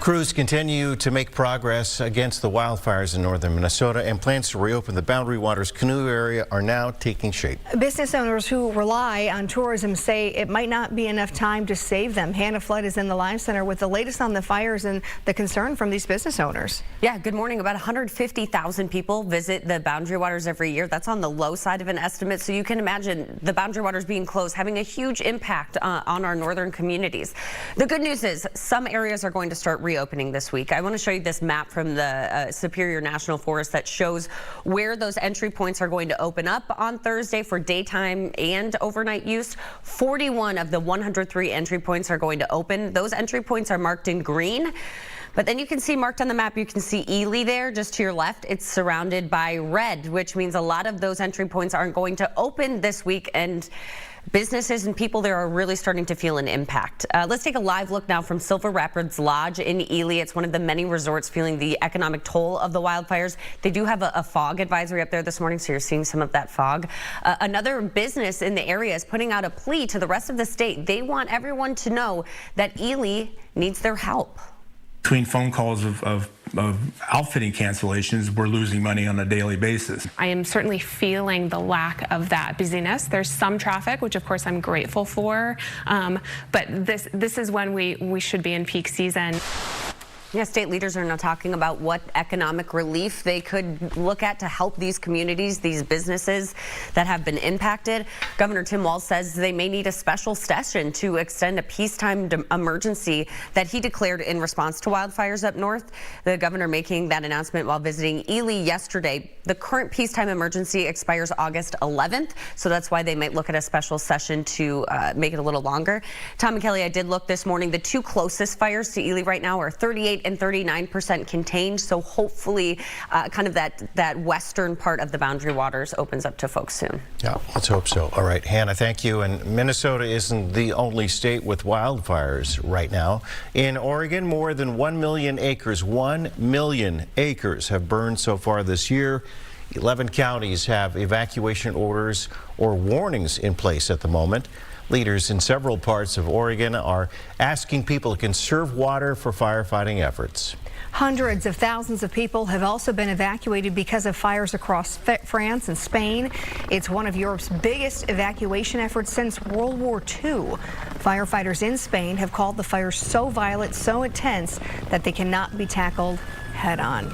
Crews continue to make progress against the wildfires in northern Minnesota, and plans to reopen the Boundary Waters canoe area are now taking shape. Business owners who rely on tourism say it might not be enough time to save them. Hannah Flood is in the Live Center with the latest on the fires and the concern from these business owners. Yeah, good morning. About 150,000 people visit the Boundary Waters every year. That's on the low side of an estimate, so you can imagine the Boundary Waters being closed having a huge impact on our northern communities. The good news is some areas are going to start reopening this week. I want to show you this map from the Superior National Forest that shows where those entry points are going to open up on Thursday for daytime and overnight use. 41 of the 103 entry points are going to open. Those entry points are marked in green. But then you can see marked on the map, you can see Ely there just to your left. It's surrounded by red, which means a lot of those entry points aren't going to open this week, and businesses and people there are really starting to feel an impact. Let's take a live look now from Silver Rapids Lodge in Ely. It's one of the many resorts feeling the economic toll of the wildfires. They do have a fog advisory up there this morning, so you're seeing some of that fog. Another business in the area is putting out a plea to the rest of the state. They want everyone to know that Ely needs their help. Between phone calls of outfitting cancellations, we're losing money on a daily basis. I am certainly feeling the lack of that busyness. There's some traffic, which of course I'm grateful for, but this is when we should be in peak season. Yeah, state leaders are now talking about what economic relief they could look at to help these communities, these businesses that have been impacted. Governor Tim Walz says they may need a special session to extend a peacetime emergency that he declared in response to wildfires up north. The governor making that announcement while visiting Ely yesterday. The current peacetime emergency expires August 11th, so that's why they might look at a special session to make it a little longer. Tom and Kelly, I did look this morning. The two closest fires to Ely right now are 38 and 39% contained, so hopefully kind of that western part of the Boundary Waters opens up to folks soon. Yeah, let's hope so. All right, Hannah, thank you. And Minnesota isn't the only state with wildfires right now. In Oregon, more than 1 million acres, 1 million acres have burned so far this year. 11 counties have evacuation orders or warnings in place at the moment. Leaders in several parts of Oregon are asking people to conserve water for firefighting efforts. Hundreds of thousands of people have also been evacuated because of fires across France and Spain. It's one of Europe's biggest evacuation efforts since World War II. Firefighters in Spain have called the fires so violent, so intense, that they cannot be tackled head on.